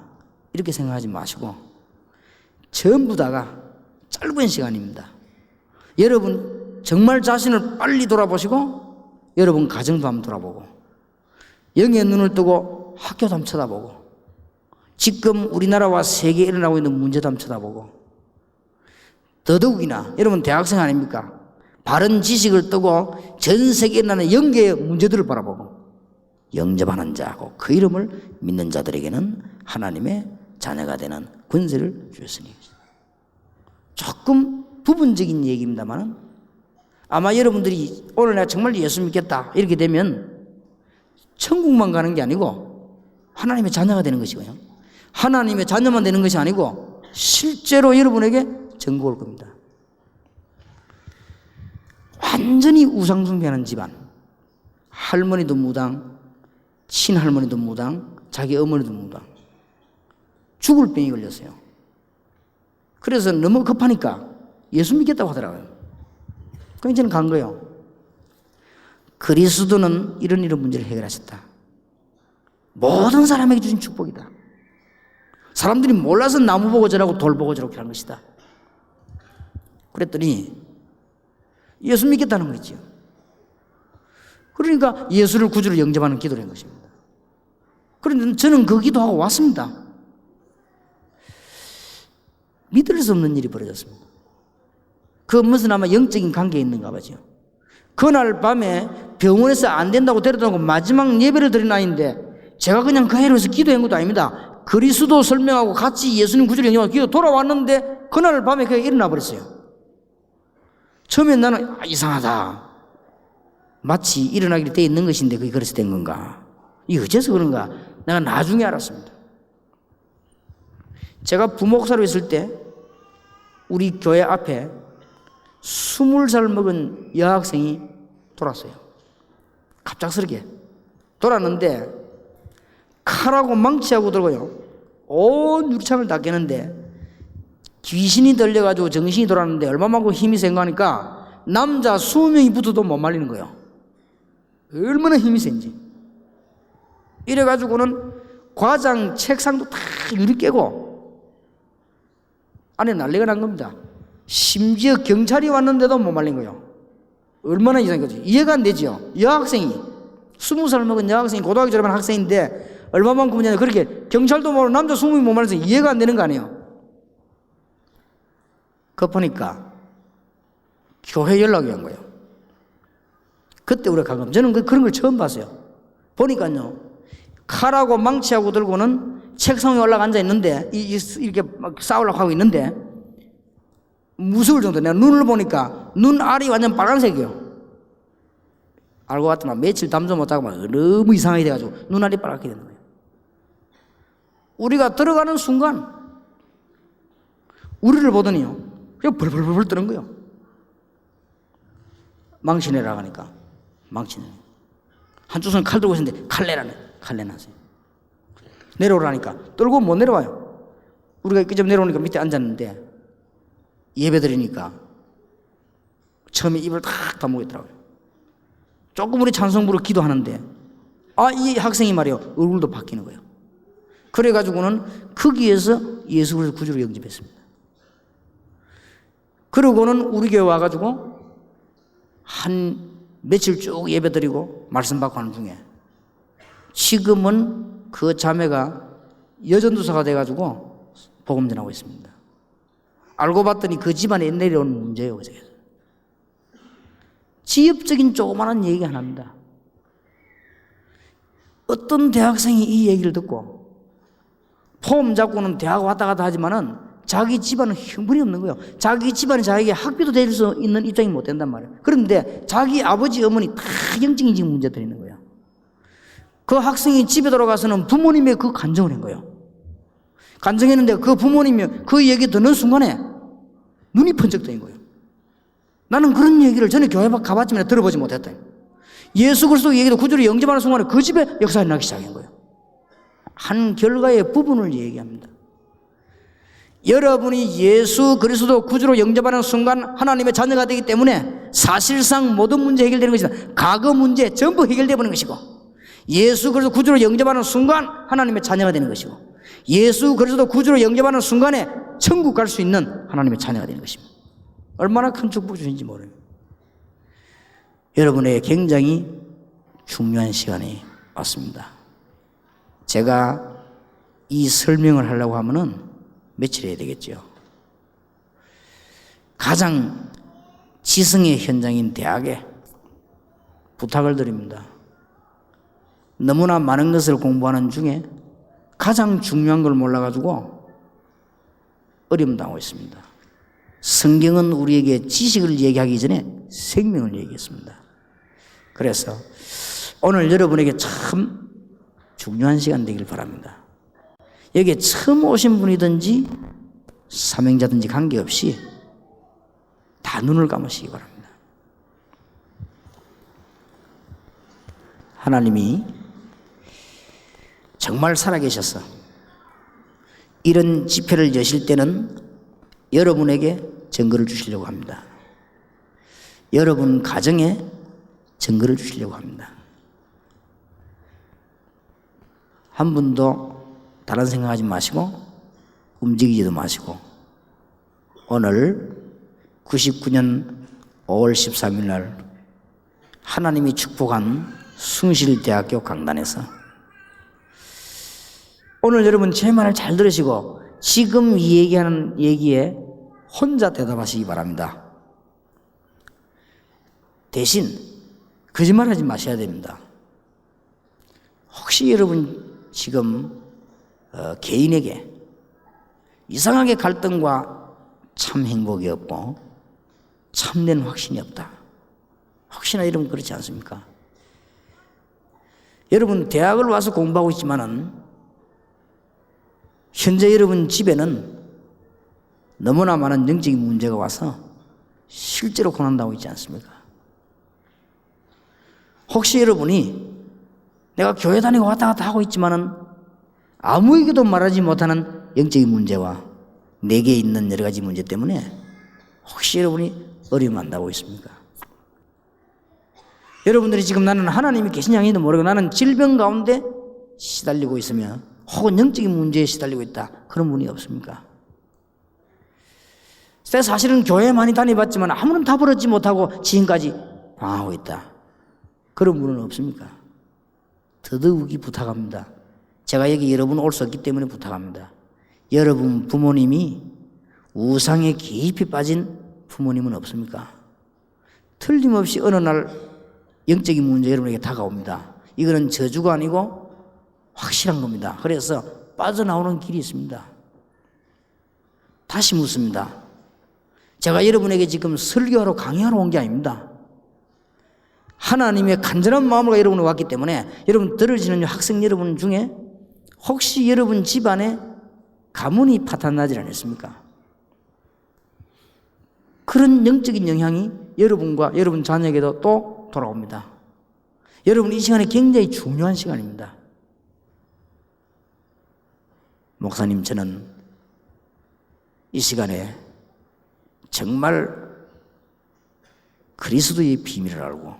이렇게 생각하지 마시고 전부 다가 짧은 시간입니다. 여러분 정말 자신을 빨리 돌아보시고 여러분 가정도 한번 돌아보고 영의 눈을 뜨고 학교도 한번 쳐다보고 지금 우리나라와 세계에 일어나고 있는 문제도 한번 쳐다보고 더더욱이나 여러분 대학생 아닙니까? 바른 지식을 뜨고 전 세계에 일어나는 영계의 문제들을 바라보고 영접하는 자고 그 이름을 믿는 자들에게는 하나님의 자녀가 되는 권세를 주셨으니. 조금 부분적인 얘기입니다만 아마 여러분들이 오늘 내가 정말 예수 믿겠다 이렇게 되면 천국만 가는 게 아니고 하나님의 자녀가 되는 것이고요. 하나님의 자녀만 되는 것이 아니고 실제로 여러분에게 전국 올 겁니다. 완전히 우상숭배하는 집안, 할머니도 무당, 친할머니도 무당, 자기 어머니도 무당, 죽을 병이 걸렸어요. 그래서 너무 급하니까 예수 믿겠다고 하더라고요. 그래서 저는 간 거예요. 그리스도는 이런 문제를 해결하셨다. 모든 사람에게 주신 축복이다. 사람들이 몰라서 나무 보고 저라고 돌 보고 저렇게 하는 것이다. 그랬더니 예수 믿겠다는 거죠. 그러니까 예수를 구주로 영접하는 기도를 한 것입니다. 그런데 저는 그 기도하고 왔습니다. 믿을 수 없는 일이 벌어졌습니다. 그 무슨 아마 영적인 관계에 있는가 보죠. 그날 밤에 병원에서 안 된다고 데려다고 마지막 예배를 드린 아이인데 제가 그냥 그 해로 해서 기도한 것도 아닙니다. 그리스도 설명하고 같이 예수님 구주로 영접하고 기도 돌아왔는데 그날 밤에 그게 일어나 버렸어요. 처음엔 나는 이상하다. 마치 일어나기로 돼 있는 것인데 그게 그래서 된 건가? 이게 어째서 그런가? 내가 나중에 알았습니다. 제가 부목사로 있을 때 우리 교회 앞에 20살 먹은 여학생이 돌았어요. 갑작스럽게 돌았는데 칼하고 망치하고 들고요. 온 유리창을 다 깨는데 귀신이 들려가지고 정신이 돌았는데 얼마만큼 힘이 생각하니까 남자 20명이 붙어도 못 말리는 거예요. 얼마나 힘이 센지. 이래가지고는 과장 책상도 다 유리 깨고 안에 난리가 난 겁니다. 심지어 경찰이 왔는데도 못 말린 거예요. 얼마나 이상한 거지. 이해가 안 되죠. 여학생이 20살 먹은 여학생이 고등학교 졸업한 학생인데 얼마만큼 그냥 그렇게 경찰도 모르고 남자 20명이 못 말려서 이해가 안 되는 거 아니에요. 급하니까 교회 연락이 온 거예요. 그때 우리가 간 겁니다. 저는 그런 걸 처음 봤어요. 보니까요, 칼하고 망치하고 들고는 책상에 올라가 앉아 있는데 이렇게 막 싸우려고 하고 있는데 무서울 정도. 내가 눈을 보니까 눈 알이 완전 빨간색이에요. 알고 봤더니 며칠 잠도 못 자고 막 너무 이상하게 돼가지고 눈알이 빨갛게 되는 거예요. 우리가 들어가는 순간 우리를 보더니요, 그냥 벌벌벌 뜨는 거예요. 망치 내라고 하니까 망치는 한쪽 손에 칼 들고 있었는데 칼 내놨어요. 내려오라니까 떨고 못 내려와요. 우리가 그저 내려오니까 밑에 앉았는데 예배 드리니까 처음에 입을 탁 다물고 있더라고요. 조금 우리 찬송 부르고 기도하는데 이 학생이 말이에요, 얼굴도 바뀌는 거예요. 그래가지고는 거기에서 예수 그리스도 구주로 영접했습니다. 그러고는 우리 교회 와가지고 한 며칠 쭉 예배 드리고 말씀 받고 하는 중에 지금은 그 자매가 여전도사가 돼가지고 복음 전하고 있습니다. 알고 봤더니 그 집안에 내려온 문제예요. 그래서 지엽적인 조그마한 얘기 하나입니다. 어떤 대학생이 이 얘기를 듣고 폼 잡고는 대학 왔다 갔다 하지만은 자기 집안은 형편이 없는 거예요. 자기 집안이 자기에게 학비도 될 수 있는 입장이 못 된단 말이에요. 그런데 자기 아버지, 어머니 다 영적인 지금 문제들이 있는 거예요. 그 학생이 집에 돌아가서는 부모님의 그 간증을 한 거예요. 간증했는데 그 부모님이 그 얘기 듣는 순간에 눈이 번쩍 뜨인 거예요. 나는 그런 얘기를 전에 교회 가봤지만 들어보지 못했다. 예수 그리스도 얘기도 구주로 영접하는 순간에 그 집에 역사가 나기 시작한 거예요. 한 결과의 부분을 얘기합니다. 여러분이 예수 그리스도 구주로 영접하는 순간 하나님의 자녀가 되기 때문에 사실상 모든 문제 해결되는 것이다. 과거 문제 전부 해결되어 버리는 것이고, 예수 그리스도 구주로 영접하는 순간 하나님의 자녀가 되는 것이고, 예수 그리스도 구주로 영접하는 순간에 천국 갈 수 있는 하나님의 자녀가 되는 것입니다. 얼마나 큰 축복 주신지 모릅니다. 여러분에게 굉장히 중요한 시간이 왔습니다. 제가 이 설명을 하려고 하면은 며칠 해야 되겠죠. 가장 지성의 현장인 대학에 부탁을 드립니다. 너무나 많은 것을 공부하는 중에 가장 중요한 걸 몰라가지고 어려움 당하고 있습니다. 성경은 우리에게 지식을 얘기하기 전에 생명을 얘기했습니다. 그래서 오늘 여러분에게 참 중요한 시간 되길 바랍니다. 여기에 처음 오신 분이든지 사명자든지 관계없이 다 눈을 감으시기 바랍니다. 하나님이 정말 살아계셔서 이런 집회를 여실 때는 여러분에게 증거를 주시려고 합니다. 여러분 가정에 증거를 주시려고 합니다. 한 분도 다른 생각하지 마시고 움직이지도 마시고 오늘 99년 5월 13일 날 하나님이 축복한 숭실대학교 강단에서 오늘 여러분 제 말을 잘 들으시고 지금 이 얘기하는 얘기에 혼자 대답하시기 바랍니다. 대신 거짓말하지 마셔야 됩니다. 혹시 여러분 지금 개인에게 이상하게 갈등과 참 행복이 없고 참된 확신이 없다. 혹시나 여러분 그렇지 않습니까? 여러분 대학을 와서 공부하고 있지만은 현재 여러분 집에는 너무나 많은 영적인 문제가 와서 실제로 고난당하고 있지 않습니까? 혹시 여러분이 내가 교회 다니고 왔다 갔다 하고 있지만은 아무에게도 말하지 못하는 영적인 문제와 내게 있는 여러 가지 문제 때문에 혹시 여러분이 어려움 만나고 있습니까? 여러분들이 지금 나는 하나님이 계신 양인지도 모르고 나는 질병 가운데 시달리고 있으며 혹은 영적인 문제에 시달리고 있다. 그런 분이 없습니까? 제가 사실은 교회 많이 다녀봤지만 아무런 답을 얻지 못하고 지금까지 방황하고 있다. 그런 분은 없습니까? 더더욱이 부탁합니다. 제가 여기 여러분 올 수 없기 때문에 부탁합니다. 여러분 부모님이 우상에 깊이 빠진 부모님은 없습니까? 틀림없이 어느 날 영적인 문제 여러분에게 다가옵니다. 이거는 저주가 아니고 확실한 겁니다. 그래서 빠져나오는 길이 있습니다. 다시 묻습니다. 제가 여러분에게 지금 설교하러 강의하러 온 게 아닙니다. 하나님의 간절한 마음으로 여러분이 왔기 때문에 여러분 들으시는 학생 여러분 중에 혹시 여러분 집안에 가문이 파탄나지 않았습니까? 그런 영적인 영향이 여러분과 여러분 자녀에게도 또 돌아옵니다. 여러분 이 시간이 굉장히 중요한 시간입니다. 목사님 저는 이 시간에 정말 그리스도의 비밀을 알고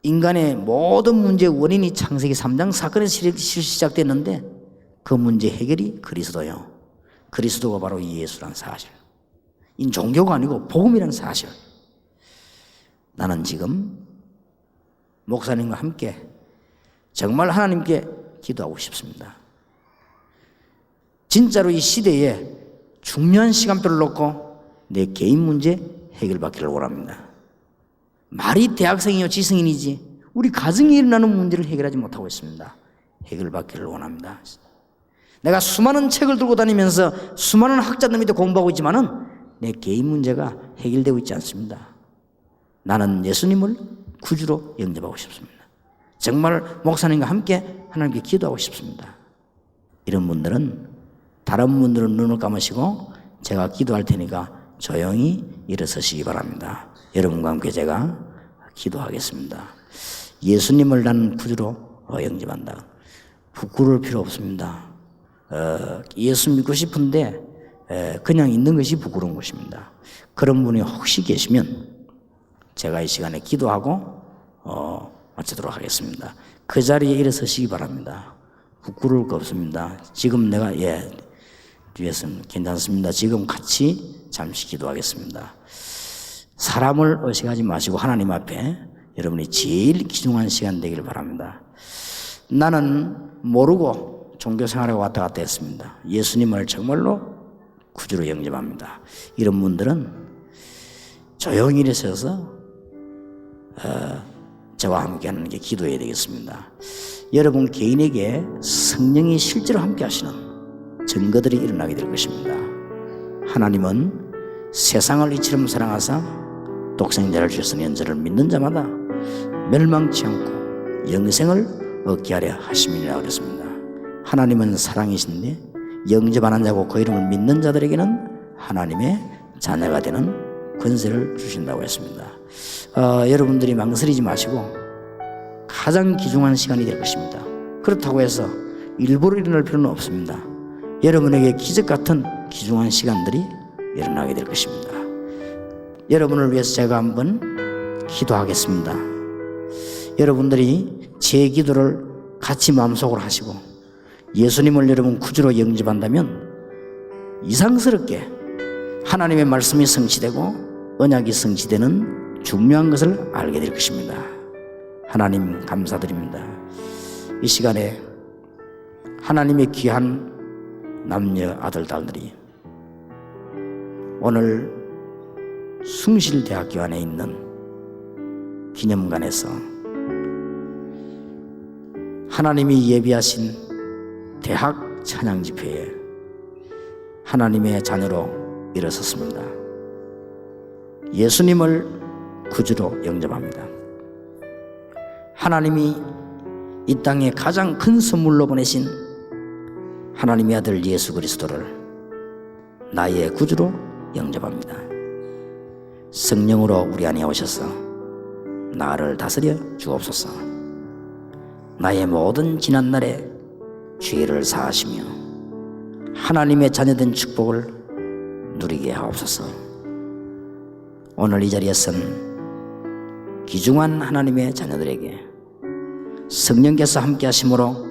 인간의 모든 문제의 원인이 창세기 3장 사건에서 시작됐는데 그 문제 해결이 그리스도요. 그리스도가 바로 예수란 사실. 이 종교가 아니고 복음이라는 사실. 나는 지금 목사님과 함께 정말 하나님께 기도하고 싶습니다. 진짜로 이 시대에 중요한 시간표를 놓고 내 개인 문제 해결받기를 원합니다. 말이 대학생이요 지성인이지 우리 가정에 일어나는 문제를 해결하지 못하고 있습니다. 해결받기를 원합니다. 내가 수많은 책을 들고 다니면서 수많은 학자들 밑에 공부하고 있지만은 내 개인 문제가 해결되고 있지 않습니다. 나는 예수님을 구주로 영접하고 싶습니다. 정말 목사님과 함께 하나님께 기도하고 싶습니다. 이런 분들은 다른 분들은 눈을 감으시고 제가 기도할 테니까 조용히 일어서시기 바랍니다. 여러분과 함께 제가 기도하겠습니다. 예수님을 나는 구주로 영접한다. 부끄러울 필요 없습니다. 예수 믿고 싶은데 그냥 있는 것이 부끄러운 것입니다. 그런 분이 혹시 계시면 제가 이 시간에 기도하고 마치도록 하겠습니다. 그 자리에 일어서시기 바랍니다. 부끄러울 거 없습니다. 지금 내가 뒤에서는 괜찮습니다. 지금 같이 잠시 기도하겠습니다. 사람을 의식하지 마시고 하나님 앞에 여러분이 제일 귀중한 시간 되기를 바랍니다. 나는 모르고 종교생활에 왔다 갔다 했습니다. 예수님을 정말로 구주로 영접합니다. 이런 분들은 조용히 일어서서 저와 함께 하는 게 기도해야 되겠습니다. 여러분 개인에게 성령이 실제로 함께 하시는 증거들이 일어나게 될 것입니다. 하나님은 세상을 이처럼 사랑하사 독생자를 주셨으니 연저를 믿는 자마다 멸망치 않고 영생을 얻게 하려 하심이라 그랬습니다. 하나님은 사랑이신데 영접하는 자고 그 이름을 믿는 자들에게는 하나님의 자녀가 되는 권세를 주신다고 했습니다. 여러분들이 망설이지 마시고 가장 귀중한 시간이 될 것입니다. 그렇다고 해서 일부러 일어날 필요는 없습니다. 여러분에게 기적 같은 귀중한 시간들이 일어나게 될 것입니다. 여러분을 위해서 제가 한번 기도하겠습니다. 여러분들이 제 기도를 같이 마음속으로 하시고 예수님을 여러분 구주로 영접한다면 이상스럽게 하나님의 말씀이 성취되고 언약이 성취되는 중요한 것을 알게 될 것입니다. 하나님 감사드립니다. 이 시간에 하나님의 귀한 남녀 아들 딸들이 오늘 숭실대학교 안에 있는 기념관에서 하나님이 예비하신 대학 찬양 집회에 하나님의 자녀로 일어섰습니다. 예수님을 구주로 영접합니다. 하나님이 이 땅에 가장 큰 선물로 보내신 하나님의 아들 예수 그리스도를 나의 구주로 영접합니다. 성령으로 우리 안에 오셔서 나를 다스려 주옵소서. 나의 모든 지난날에 죄를 사하시며 하나님의 자녀된 축복을 누리게 하옵소서. 오늘 이 자리에 선 귀중한 하나님의 자녀들에게 성령께서 함께 하심으로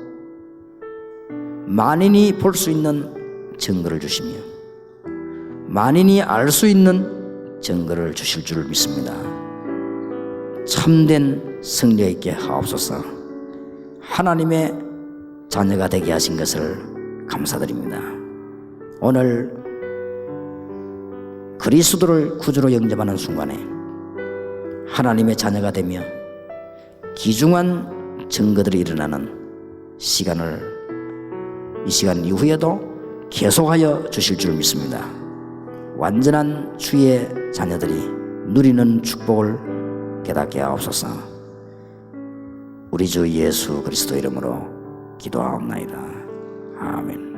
만인이 볼 수 있는 증거를 주시며 만인이 알 수 있는 증거를 주실 줄 믿습니다. 참된 승리 있게 하옵소서. 하나님의 자녀가 되게 하신 것을 감사드립니다. 오늘 그리스도를 구주로 영접하는 순간에 하나님의 자녀가 되며 귀중한 증거들이 일어나는 시간을 이 시간 이후에도 계속하여 주실 줄 믿습니다. 완전한 주의 자녀들이 누리는 축복을 깨닫게 하옵소서. 우리 주 예수 그리스도 이름으로 기도하옵나이다. 아멘.